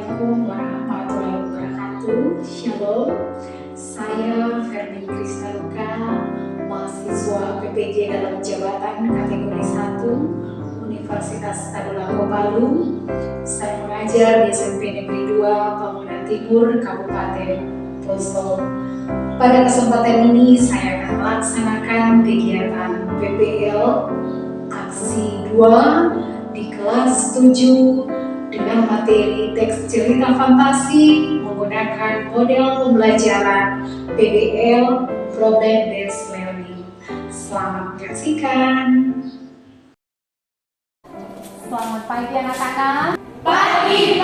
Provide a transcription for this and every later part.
Assalamualaikum warahmatullahi wabarakatuh. Shalom. Saya Ferdi Krisnaluka, mahasiswa PPJ dalam jabatan kategori 1 Universitas Tadulako Palu. Saya mengajar di SMP Negeri 2 Pamunan Timur, Kabupaten Poso. Pada kesempatan ini saya akan melaksanakan kegiatan PPL Aksi 2 di kelas 7 dengan materi teks cerita fantasi menggunakan model pembelajaran PBL Problem Based Learning. Selamat menyaksikan. Selamat pagi anak-anak. Pagi,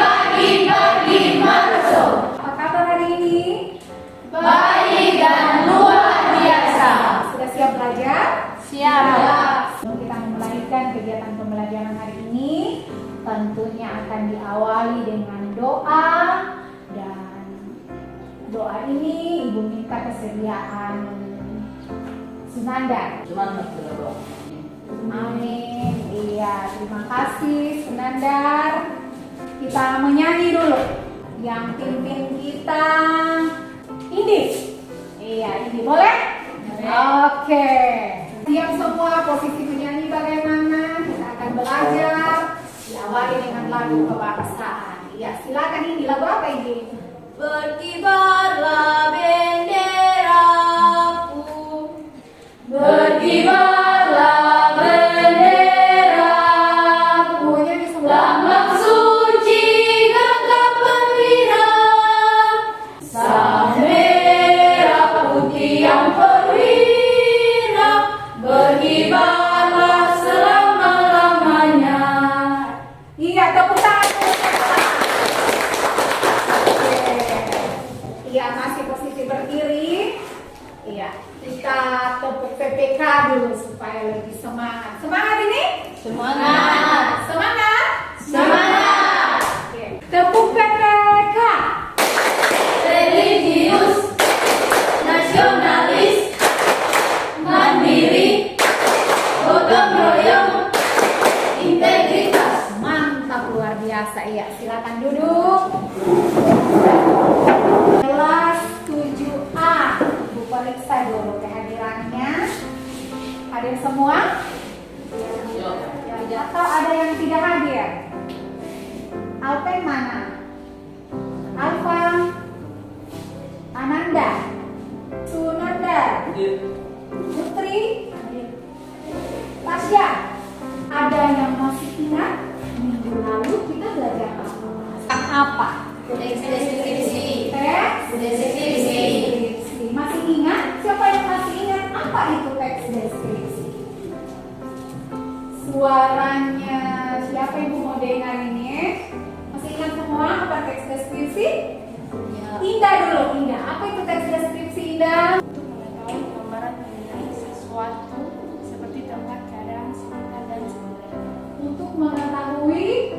Marso. Apa kabar hari ini? Baik dan luar biasa. Sudah siap belajar? Siap. Kita memulaikan kegiatan pembelajaran hari ini. Tentunya akan diawali dengan doa, dan doa ini Ibu minta kesediaan Sunanda. Amin. Iya, terima kasih Sunandar. Kita menyanyi dulu. Yang pimpin kita ini. Iya, ini boleh? Oke. Siap semua, posisi menyanyi bagaimana? Kita akan belajar. Diawali dengan lagu kebangsaan. Ya, silakan. Ini lagu apa ini? Berkibarlah benderaku, berkibarlah benderaku, lambang suci gagah perwira, sang merah putih yang perwira, berkibarlah selama-lamanya. Iya, tepuk tangan. Iya, masih posisi berdiri. Iya, kita tepuk PPK dulu supaya lebih semangat. Semangat ini? Semangat. Semangat. Semangat. Oke. Tepuk PPK. Religius, nasionalis, mandiri, gotong royong, integritas. Mantap, luar biasa. Iya, silakan duduk. Kelas 7A. Bu periksa dulu kehadirannya. Hadir semua? Ya, atau ada yang tidak hadir? Alpen mana? Alfa, Ananda, Sunanda, Putri, Tasya. Ada yang masih ingat minggu lalu kita belajar apa? Teks deskripsi. Teks Deskripsi. Masih ingat? Siapa yang masih ingat apa itu teks deskripsi? Suaranya siapa yang mau dengar ini? Masih ingat semua apa teks deskripsi? Indah dulu, Indah. Apa itu teks deskripsi, Indah? Untuk mengetahui gambaran mengenai sesuatu seperti tempat, keadaan, sekitar, dan sebagainya. Untuk mengetahui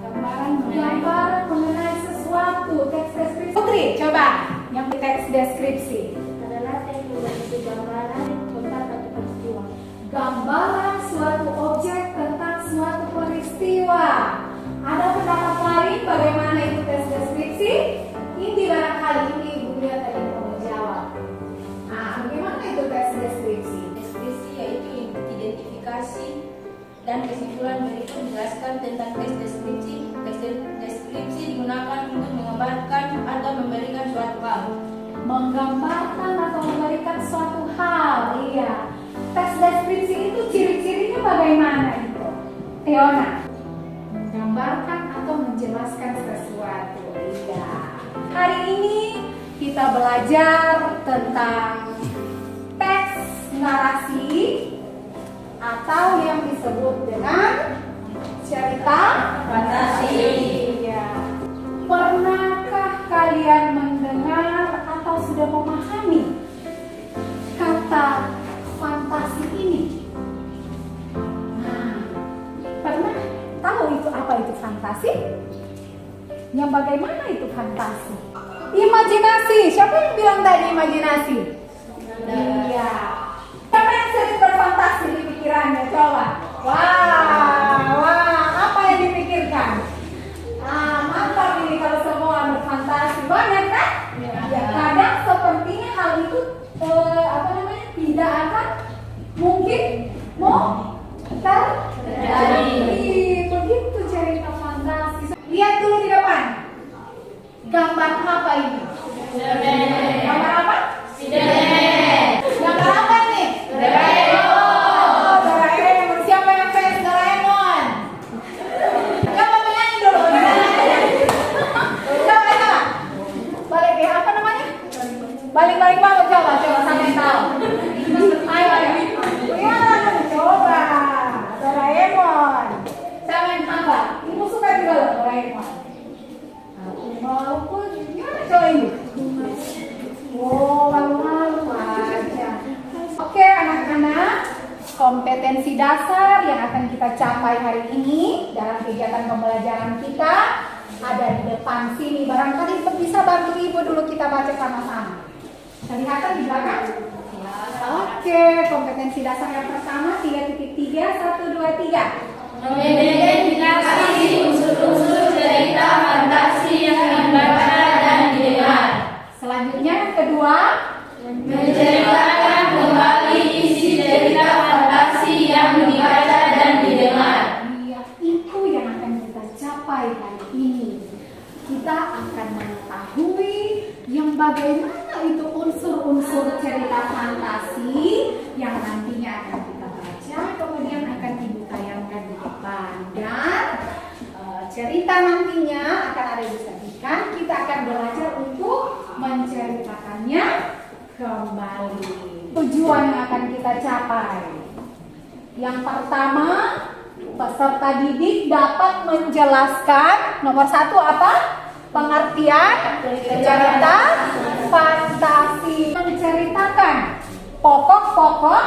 Gambaran gambaran mengenai sesuatu, teks deskripsi. Putri, coba yang teks deskripsi. adalah teks memiliki gambaran tempat atau peristiwa. Gambaran suatu objek tentang suatu peristiwa. Ada pendapat lain bagaimana itu teks deskripsi? Ini barangkali ini Ibu lihat tadi mau menjawab. Nah, bagaimana itu teks deskripsi? Deskripsi yaitu identifikasi dan kesimpulan berikut menjelaskan tentang teks deskripsi. Teks deskripsi digunakan untuk menggambarkan atau memberikan suatu hal. Menggambarkan atau memberikan suatu hal. Iya. Teks deskripsi itu ciri-cirinya bagaimana itu? Teona. Menggambarkan atau menjelaskan sesuatu. Iya. Hari ini kita belajar tentang teks narasi atau yang disebut dengan cerita Fantasi. Iya. Pernahkah kalian mendengar atau sudah memahami kata fantasi ini? Nah, pernah tahu itu apa itu fantasi? Yang bagaimana itu fantasi? Imajinasi. Siapa yang bilang tadi imajinasi? Iya. Siapa yang sering berfantasi di pikirannya? Coba. Wah, apa yang dipikirkan? Mantap ini Gambar apa ini? Spiderman. Gambar apa? Spiderman. Gambar apa nih? Doraemon. Doraemon. Siapa yang fans Doraemon? Coba menyanyi dulu. Coba. Balik ya, apa namanya? Balik mau coba sampai tahu. Ayo. Ya, coba. Doraemon. Siapa yang hafal? Ibu suka juga loh Doraemon. Malu pun gimana coba ibu? Oh, malu-malu aja. Oke anak-anak, kompetensi dasar yang akan kita capai hari ini dalam kegiatan pembelajaran kita ada di depan sini. Barangkali bisa bantu ibu dulu kita baca sama-sama. Kelihatan di belakang? Oke, kompetensi dasar yang pertama 3.3 1 2 3. Mengidentifikasi unsur-unsur cerita fantasi yang dibaca dan didengar. Selanjutnya yang kedua, Menceritakan kembali isi cerita fantasi yang dibaca dan didengar. iya, itu yang akan kita capai hari ini. Kita akan mengetahui yang bagaimana itu unsur-unsur cerita fantasi yang nantinya akan kita baca, kemudian akan ibu tayangkan di depan. Dan cerita nantinya akan ada disajikan. Kita akan belajar untuk menceritakannya kembali. Tujuan yang akan kita capai. Yang pertama, peserta didik dapat menjelaskan nomor 1 apa? Pengertian cerita fantasi. Menceritakan pokok-pokok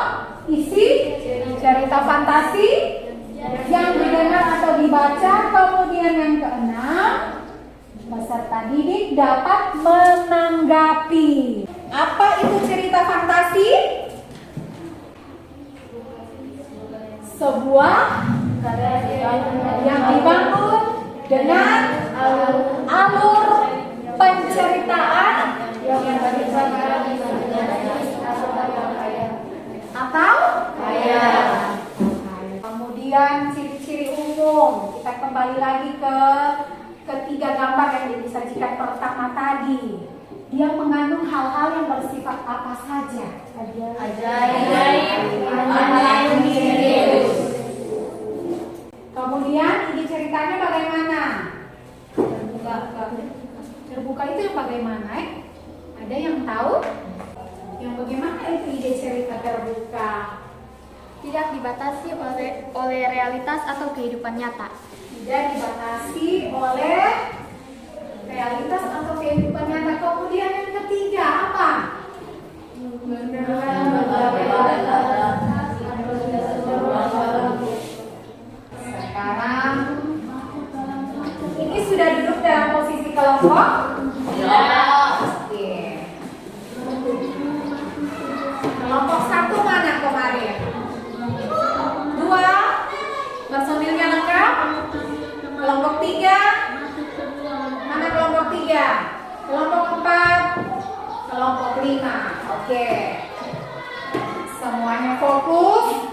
isi cerita fantasi yang didengar atau dibaca. Kemudian yang keenam, peserta didik dapat menanggapi. Apa itu cerita fantasi? Sebuah yang dibangun dengan alur penceritaan atau kemudian ciri-ciri umum. Kita kembali lagi ke ketiga gambar yang disajikan pertama tadi. Dia mengandung hal-hal yang bersifat apa saja? Ajaib, aneh, misterius. Kemudian ide ceritanya bagaimana? Terbuka itu yang bagaimana? Ada yang tahu? Yang bagaimana itu ide cerita terbuka? Tidak dibatasi oleh realitas atau kehidupan nyata. Tidak dibatasi oleh realitas atau kehidupan nyata. Kemudian yang ketiga apa? Sekarang ini sudah duduk dalam posisi kelompok? Ya. Oke. Kelompok 1 mana kemarin? 2 personilnya lengkap? Kelompok 3 mana kelompok 3? Kelompok 4? Kelompok 5. Oke. Semuanya fokus.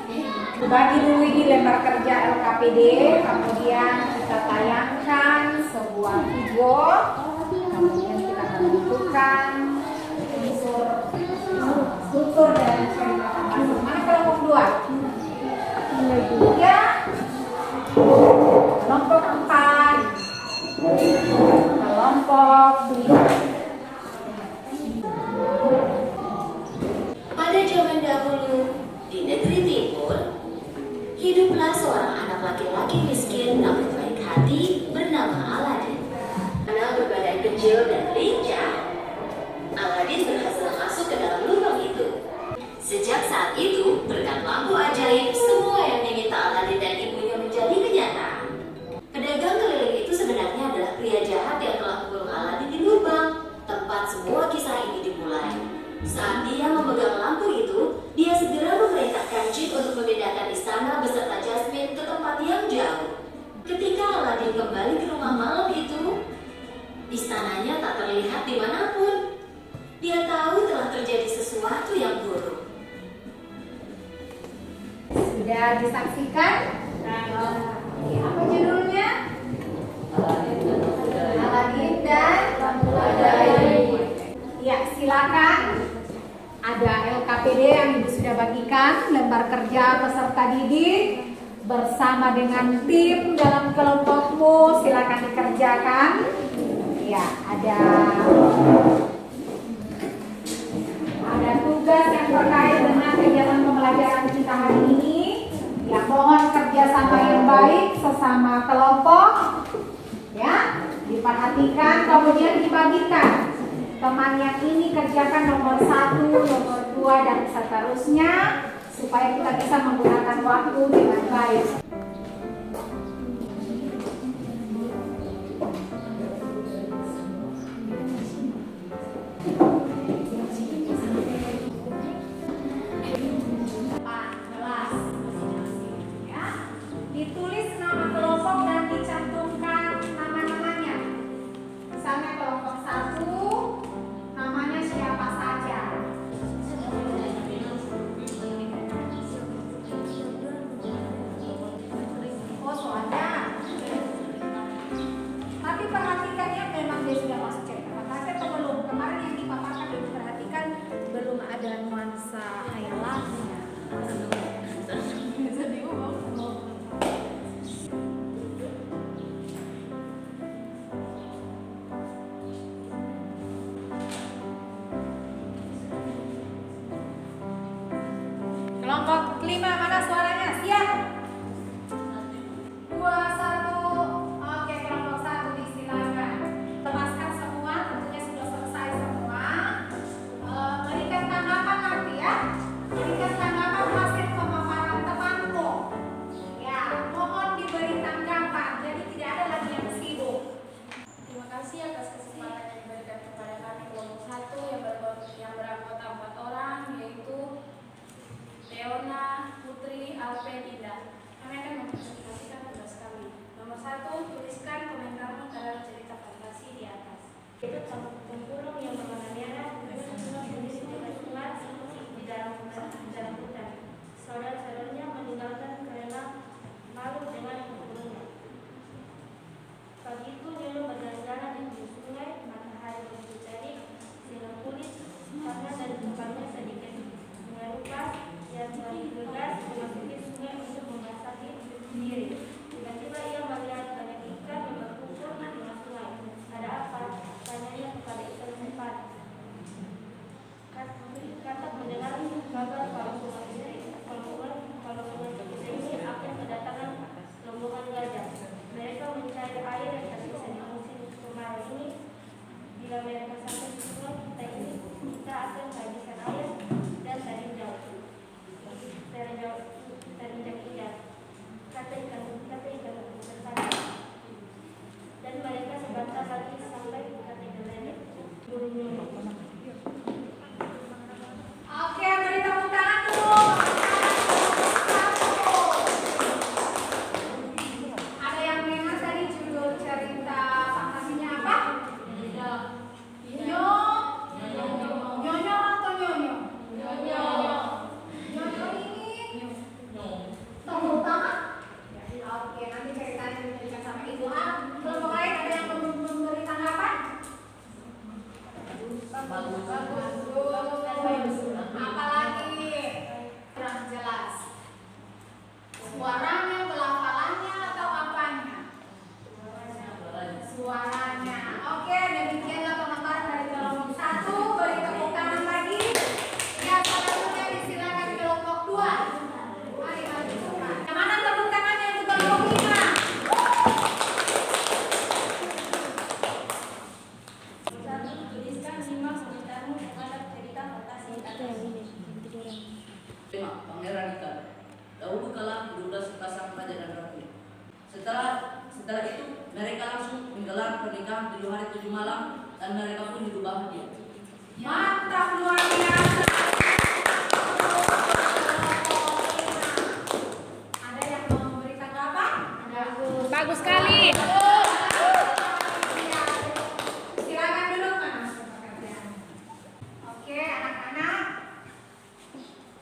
Bagi dulu ini lembar kerja LKPD, kemudian kita tayangkan sebuah video, kemudian kita akan menentukan struktur dari cerita fantasi. Mana kelompok 2? 3, kelompok 4, kelompok 5. Pada zaman dahulu, di negeri timur, hiduplah seorang anak laki-laki miskin namun baik hati bernama Aladin. Karena berbadan kecil dan lincah, Aladin berhasil masuk ke dalam lubang itu. Sejak saat itu, berkat lampu ajaib, semua yang diminta Aladin dan ibunya menjadi kenyataan. Pedagang keliling itu sebenarnya adalah pria jahat yang telah mengurung Aladin di lubang, tempat semua kisah ini dimulai. Saat dia memegang lampu itu, dia segera memerintahkan Jin untuk memindahkan istana beserta Jasmine ke tempat yang jauh. Ketika Aladin kembali ke rumah malam itu, istananya tak terlihat dimanapun. Dia tahu telah terjadi sesuatu yang buruk. Sudah disaksikan? Apa judulnya? Aladin dan APD yang Ibu sudah bagikan, lembar kerja peserta didik bersama dengan tim dalam kelompokmu, silakan dikerjakan. Ya, ada tugas yang terkait dengan kegiatan pembelajaran kita hari ini. Ya, mohon kerjasama yang baik sesama kelompok. Ya, diperhatikan kemudian dibagikan. Teman yang ini kerjakan nomor 1, nomor 2 dan seterusnya supaya kita bisa menggunakan waktu dengan baik. Ditulis nama kelompok dan dicantumkan nama-namanya. Misalnya kelompok 1, namanya siapa saja. Oh, soalnya. Tapi perhatikannya memang dia sudah masuk CPKT atau belum? Kemarin yang dipaparkan dan diperhatikan belum ada nuansa hayalannya. Kelompok 5 mana suaranya? Siap? 2, 1. Oke, kelompok 1 disilakan. Lepaskan semua, tentunya sudah selesai semua. Berikan tanggapan nanti ya. Berikan tanggapan hasil pemaparan temanmu. Ya, mohon diberi tanggapan. Jadi tidak ada lagi yang sibuk. Terima kasih atas kesempatan yang diberikan kepada kami kelompok 1 yang beranggota 4 orang, yaitu Leona, Putri, Alpe, Dinda. Kami akan mempresentasikan tugas kami. Nomor 1, tuliskan komentarmu terhadap cerita fantasi di atas. Itu tempurung yang berwarna merah dengan semua jenis bunga di dalam hutan. Saudara-saudaranya meninggalkan karena malu dengan tempurungnya. Pagi itu Nyonya berjalan-jalan di pinggir sungai, matahari begitu terik, sehingga kulit tangan dan mukanya sedikit mengerupas. Dia bergegas memasuki sungai untuk membasahi diri. Tiba-tiba ia melihat banyak ikan yang berkumpul di tengah sungai. Ada apa? Tanyanya kepada ikan sempat. Kata mendengar kabar kalau sungai ini akan kedatangan rombongan gajah. Mereka mencari air yang tak bisa di musim kemarau ini. Bila mereka sampai ke sungai kita akan kehabisan air dan terinjak injak, kata ikan tersangka. Dan mereka sebentar lagi sampai kata ikan lainnya. Oke, beri tepuk tangan dulu. Ada yang memang tadi judul cerita fantasinya apa? Nyonyo atau nyonyo? Nyonyo ini tepuk tangan. Oke, nanti ceritanya diberikan sama Ibu A. Kelompok lain ada yang memberi tanggapan? Bagus. Apalagi kurang jelas. Suaranya, pelafalannya atau apanya? Suaranya. Oke, demikianlah pemaparan dari kelompok 1. Beri tepuk tangan lagi. Ya, selanjutnya disilakan kelompok 2. Mari buka. Yang mana tepuk tangannya untuk kelompok 5? Tuliskan 5 komentarmu terhadap cerita fantasi di atas. Pangeran Ikan. Dahulu kala hiduplah sepasang raja dan ratu. Setelah itu mereka langsung menggelar pernikahan 7 hari 7 malam dan mereka pun hidup bahagia. Mantap, luar biasa. Ada yang mau memberi tanggapan? Bagus sekali. Silakan dulu, Mas. Oke, anak-anak.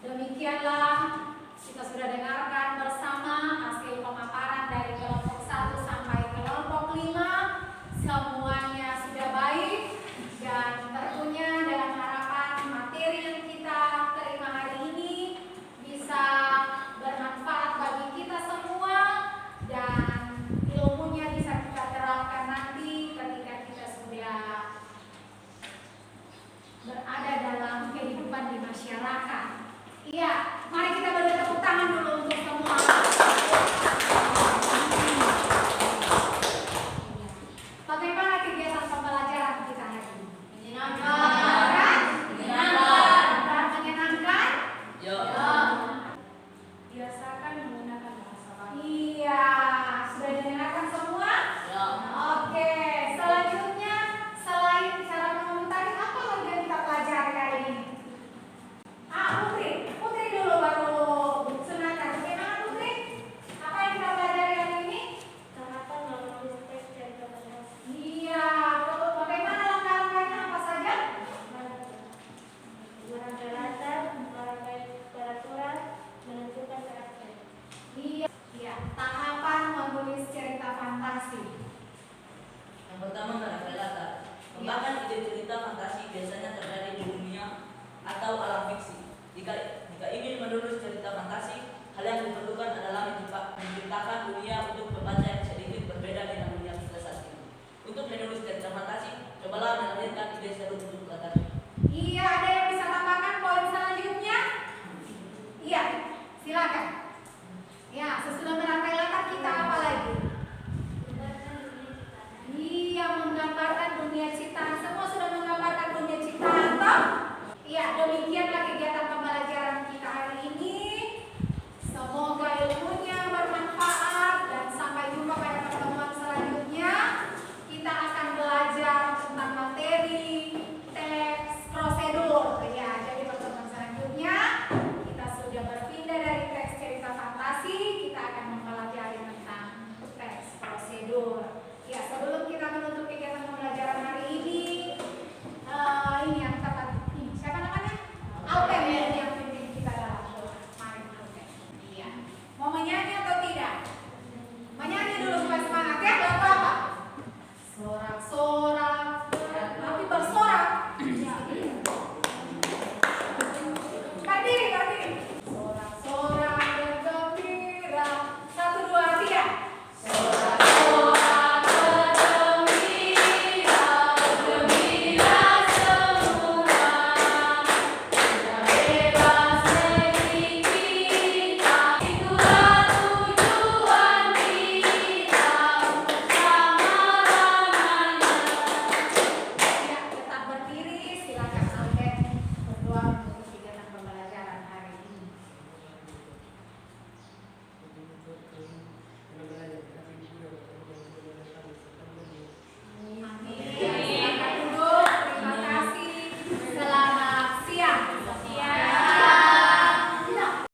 Demikianlah kita sudah dengarkan bersama hasil pemaparan dari kelompok 1 sampai kelompok 5. Semuanya sudah baik dan tentunya dalam harapan materi yang kita terima hari fantasi? Yang pertama karakter latar. Kembangkan ide cerita fantasi biasanya terjadi di dunia atau alam fiksi. Jika ingin menulis cerita fantasi, hal yang diperlukan adalah menciptakan dunia untuk pembaca yang sedikit berbeda dengan dunia kita saat ini. Untuk menulis cerita fantasi, cobalah mengalirkan ide seru untuk latar. Iya, ada yang bisa tambahkan poin selanjutnya? Iya, silakan. Ya, sesudah merangkai latar kita apa lagi? Iya, menggambarkan dunia ciptaan. Semua sudah menggambarkan dunia ciptaan, toh? Iya, demikianlah kegiatan pembelajaran kita hari ini. Semoga ilmunya bermanfaat dan sampai jumpa pada pertemuan selanjutnya. Kita akan belajar tentang materi, teks, prosedur. Ya, jadi pertemuan selanjutnya kita sudah berpindah dari teks cerita fantasi, kita akan mempelajari tentang teks prosedur.